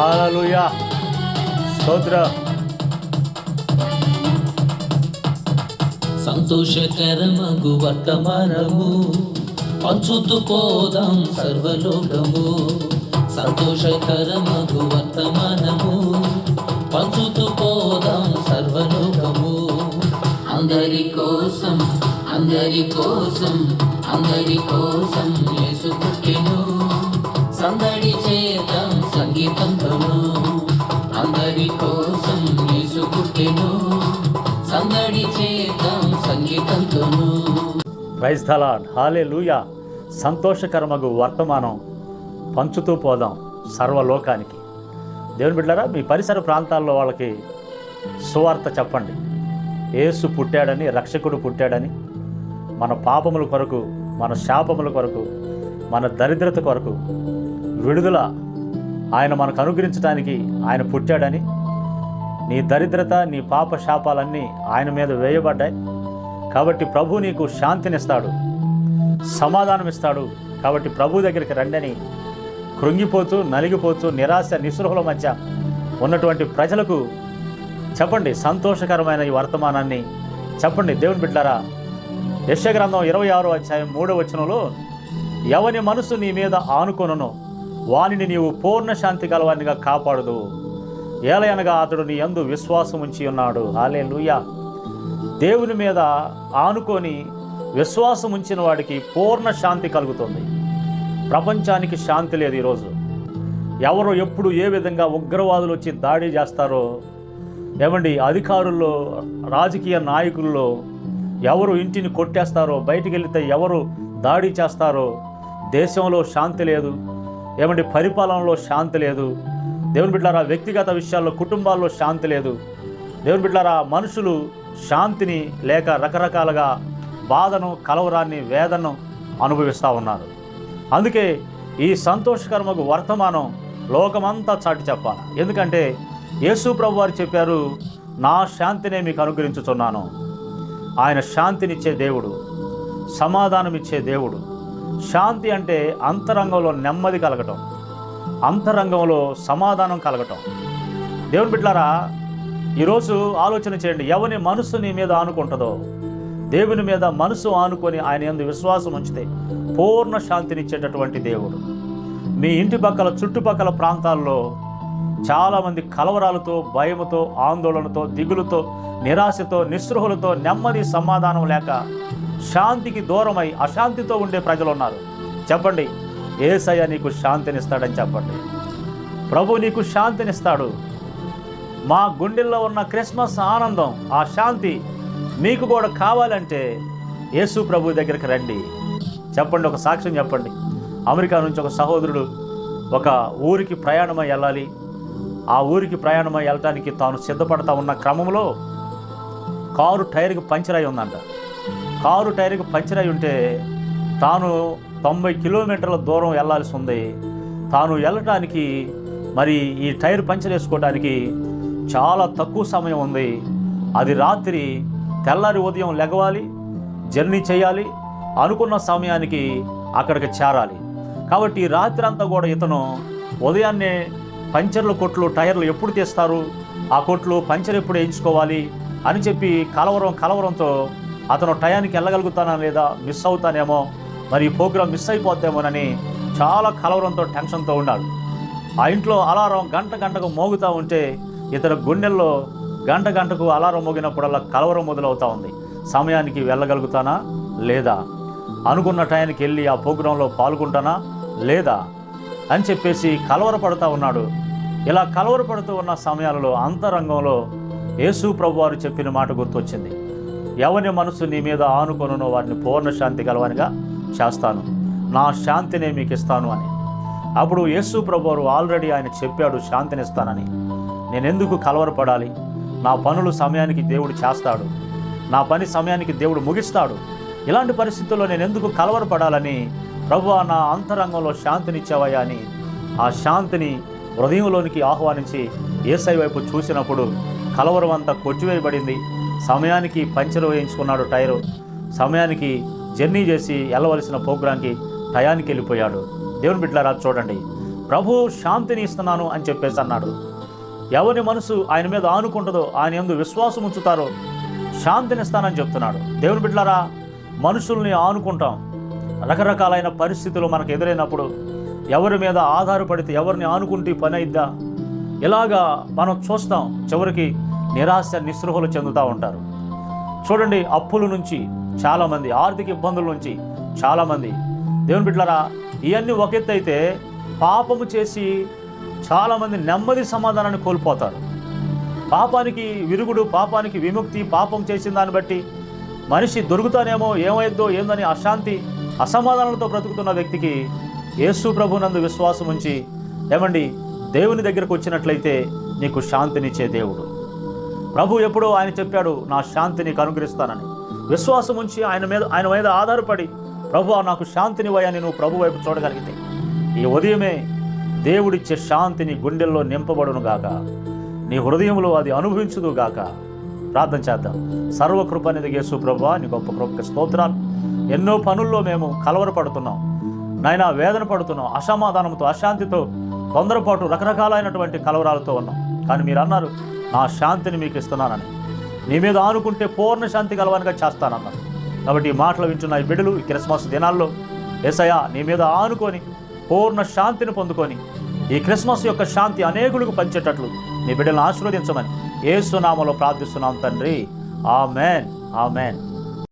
హల్లెలూయా, స్తోత్ర. సంతోషకరమగు వర్తమానము పంచుతూ పోదాం సర్వలోకము. సంతోషకరమగు వర్తమానము పంచుతూ పోదాం సర్వలోకము. అందరి కోసం అందరి కోసం అందరి కోసం యేసు పుట్టెను. సందడి చేద్దాం సంగీతంతోను. అందరి కోసం యేసు పుట్టెను. సందడి చేద్దాం సంగీతంతోను. Praise the lord. హల్లెలూయా. సంతోషకరమగు వర్తమానం పంచుతూ పోదాం సర్వలోకానికి. దేవుని బిడ్డలారా, మీ పరిసర ప్రాంతాల్లో వాళ్ళకి సువార్త చెప్పండి. యేసు పుట్టాడని, రక్షకుడు పుట్టాడని, మన పాపముల కొరకు, మన శాపముల కొరకు, మన దరిద్రత కొరకు విడుదల ఆయన మనకు అనుగ్రహించడానికి ఆయన పుట్టాడని, నీ దరిద్రత, నీ పాప శాపాలన్నీ ఆయన మీద వేయబడ్డాయి. కాబట్టి ప్రభు నీకు శాంతినిస్తాడు, సమాధానం ఇస్తాడు. కాబట్టి ప్రభు దగ్గరికి రండని కృంగిపోతూ, నలిగిపోతూ, నిరాశ నిస్పృహల మధ్య ఉన్నటువంటి ప్రజలకు చెప్పండి. సంతోషకరమైన ఈ వర్తమానాన్ని చెప్పండి. దేవుని బిడ్డలారా, యెషయా గ్రంథం 26వ అధ్యాయం 3వ వచనంలో, ఎవని మనసు నీ మీద ఆనుకొనునో వానిని నీవు పూర్ణ శాంతి గలవానిగా కాపాడుదు, ఏలయనగా అతడు నీ యందు విశ్వాసం ఉంచి ఉన్నాడు. హల్లెలూయా. దేవుని మీద ఆనుకొని విశ్వాసం ఉంచిన వాడికి పూర్ణ శాంతి కలుగుతుంది. ప్రపంచానికి శాంతి లేదు ఈరోజు. ఎవరు ఎప్పుడు ఏ విధంగా ఉగ్రవాదులు వచ్చి దాడి చేస్తారో, ఏమండి, అధికారుల్లో, రాజకీయ నాయకుల్లో ఎవరు ఇంటిని కొట్టేస్తారో, బయటికి వెళితే ఎవరు దాడి చేస్తారో, దేశంలో శాంతి లేదు. ఏమండి, పరిపాలనలో శాంతి లేదు. దేవుని బిడ్డలారా, వ్యక్తిగత విషయాల్లో, కుటుంబాల్లో శాంతి లేదు. దేవుని బిడ్డలారా, మనుషులు శాంతిని లేక రకరకాలుగా బాధను, కలవరాన్ని, వేదనను అనుభవిస్తూ ఉన్నారు. అందుకే ఈ సంతోషకరమగు వర్తమానం లోకమంతా చాటి చెప్పాలి. ఎందుకంటే యేసు ప్రభు వారు చెప్పారు, నా శాంతినే మీకు అనుగ్రహించుచున్నాను. ఆయన శాంతినిచ్చే దేవుడు, సమాధానం ఇచ్చే దేవుడు. శాంతి అంటే అంతరంగంలో నెమ్మది కలగటం, అంతరంగంలో సమాధానం కలగటం. దేవుని బిడ్డలారా, ఈరోజు ఆలోచన చేయండి. ఎవని మనసు నీ మీద ఆనుకుంటుందో, దేవుని మీద మనసు ఆనుకొని ఆయన యందు విశ్వాసం ఉంచితే పూర్ణ శాంతినిచ్చేటటువంటి దేవుడు. మీ ఇంటి పక్కల, చుట్టుపక్కల ప్రాంతాల్లో చాలామంది కలవరాలతో, భయముతో, ఆందోళనతో, దిగులుతో, నిరాశతో, నిస్పృహలతో, నెమ్మది సమాధానం లేక శాంతికి దూరమై అశాంతితో ఉండే ప్రజలు ఉన్నారు. చెప్పండి, యేసయ్య నీకు శాంతినిస్తాడని చెప్పండి. ప్రభు నీకు శాంతినిస్తాడు. మా గుండెల్లో ఉన్న క్రిస్మస్ ఆనందం, ఆ శాంతి మీకు కూడా కావాలంటే యేసు ప్రభు దగ్గరికి రండి. చెప్పండి, ఒక సాక్ష్యం చెప్పండి. అమెరికా నుంచి ఒక సహోదరుడు ఒక ఊరికి ప్రయాణమై వెళ్ళాలి. ఆ ఊరికి ప్రయాణమై వెళ్ళటానికి తాను సిద్ధపడతా ఉన్న క్రమంలో కారు టైర్కి పంచర్ అయి ఉందంట. కారు టైర్కి పంచర్ అయి ఉంటే తాను 90 కిలోమీటర్ల దూరం వెళ్ళాల్సి ఉంది. తాను వెళ్ళటానికి మరి ఈ టైర్ పంచర్ వేసుకోవడానికి చాలా తక్కువ సమయం ఉంది. అది రాత్రి, తెల్లారి ఉదయం లెగవాలి, జర్నీ చేయాలి, అనుకున్న సమయానికి అక్కడికి చేరాలి. కాబట్టి రాత్రి అంతా కూడా ఇతను ఉదయాన్నే పంచర్ల కొట్లు, టైర్లు ఎప్పుడు తీస్తారు, ఆ కొట్లు పంచర్ ఎప్పుడు వేయించుకోవాలి అని చెప్పి కలవరంతో అతను టయానికి వెళ్ళగలుగుతానా లేదా, మిస్ అవుతానేమో, మరి ఈ ప్రోగ్రాం మిస్ అయిపోతామోనని చాలా కలవరంతో, టెన్షన్తో ఉన్నాడు. ఆ ఇంట్లో అలారం గంటకు మోగుతూ ఉంటే ఇతని గుండెల్లో గంటకు అలారం మోగినప్పుడల్లా కలవరం మొదలవుతూ ఉంది. సమయానికి వెళ్ళగలుగుతానా లేదా, అనుకున్న టయానికి వెళ్ళి ఆ ప్రోగ్రాంలో పాల్గొంటానా లేదా అని చెప్పేసి కలవరపడుతూ ఉన్నాడు. ఇలా కలవరపడుతూ ఉన్న సమయాలలో అంతరంగంలో యేసు ప్రభువారు చెప్పిన మాట గుర్తొచ్చింది. ఎవని మనసు నీ మీద ఆనుకొనునో వారిని పూర్ణ శాంతి గలవానిగా చేస్తాను, నా శాంతినే మీకు ఇస్తాను అని. అప్పుడు యేసు ప్రభువారు ఆల్రెడీ ఆయన చెప్పాడు శాంతినిస్తానని. నేనెందుకు కలవరపడాలి? నా పనులు సమయానికి దేవుడు చేస్తాడు, నా పని సమయానికి దేవుడు ముగిస్తాడు. ఇలాంటి పరిస్థితుల్లో నేను ఎందుకు కలవరపడాలని, ప్రభువా నా అంతరంగంలో శాంతినిచ్చావయ్యా అని ఆ శాంతిని హృదయంలోనికి ఆహ్వానించి యేసయ్య వైపు చూసినప్పుడు కలవరం అంతా కొట్టివేయబడింది. సమయానికి పంచర్ వేయించుకున్నాడు టైరు. సమయానికి జర్నీ చేసి వెళ్ళవలసిన ప్రోగ్రాంకి టయానికి వెళ్ళిపోయాడు. దేవుని బిడ్డలారా చూడండి, ప్రభు శాంతిని ఇస్తున్నాను అని చెప్పేసి అన్నాడు. ఎవరి మనసు ఆయన మీద ఆనుకుంటుందో, ఆయన యందు విశ్వాసం ఉంచుతారో శాంతిని ఇస్తానని చెప్తున్నాడు. దేవుని బిడ్డలారా, మనుషుల్ని ఆనుకుంటాం. రకరకాలైన పరిస్థితులు మనకు ఎదురైనప్పుడు ఎవరి మీద ఆధారపడితే, ఎవరిని ఆనుకుంటే పని అయిద్దా, ఇలాగా మనం చూస్తాం. చివరికి నిరాశ నిస్పృహలు చెందుతూ ఉంటారు. చూడండి, అప్పుల నుంచి చాలామంది, ఆర్థిక ఇబ్బందుల నుంచి చాలామంది. దేవుని బిడ్డలారా, ఇవన్నీ ఒక ఎత్తు అయితే పాపము చేసి చాలామంది నెమ్మది సమాధానాన్ని కోల్పోతారు. పాపానికి విరుగుడు, పాపానికి విముక్తి, పాపం చేసిన దాన్ని బట్టి మనిషి దొరుకుతానేమో, ఏమైద్దో ఏందని అశాంతి అసమాధానాలతో బ్రతుకుతున్న వ్యక్తికి యేసు ప్రభునందు విశ్వాసం ఉంచి ఏమండి దేవుని దగ్గరకు వచ్చినట్లయితే నీకు శాంతినిచ్చే దేవుడు. ప్రభు ఎప్పుడో ఆయన చెప్పాడు, నా శాంతిని నీకు అనుగ్రహిస్తానని. విశ్వాసం ఉంచి ఆయన మీద ఆధారపడి, ప్రభు నాకు శాంతినివ్వయని నువ్వు ప్రభు వైపు చూడగలిగితే ఈ ఉదయమే దేవుడిచ్చే శాంతిని గుండెల్లో నింపబడును గాక, నీ హృదయంలో అది అనుభవించుదు గాక. ప్రార్థన చేద్దాం. సర్వకృపనిధి యేసు ప్రభువా, నీ గొప్ప కృపకి స్తోత్రాలు. ఎన్నో పనుల్లో మేము కలవరపడుతున్నాం నాయనా, వేదన పడుతున్నాం, అసమాధానంతో, అశాంతితో, తొందరపాటు, రకరకాలైనటువంటి కలవరాలతో ఉన్నాం. కానీ మీరు అన్నారు, నా శాంతిని మీకు ఇస్తున్నానని, నీ మీద ఆనుకుంటే పూర్ణ శాంతి కలవానిగా చేస్తానన్నారు. కాబట్టి ఈ మాటలు వింటున్న ఈ బిడ్డలు ఈ క్రిస్మస్ దినాల్లో యేసయ్యా నీ మీద ఆనుకొని పూర్ణ శాంతిని పొందుకొని ఈ క్రిస్మస్ యొక్క శాంతి అనేకులకు పంచేటట్లు నీ బిడ్డలను ఆశీర్వదించమని యేసు నామములో ప్రార్థిస్తున్నాం తండ్రి. ఆమేన్, ఆమేన్.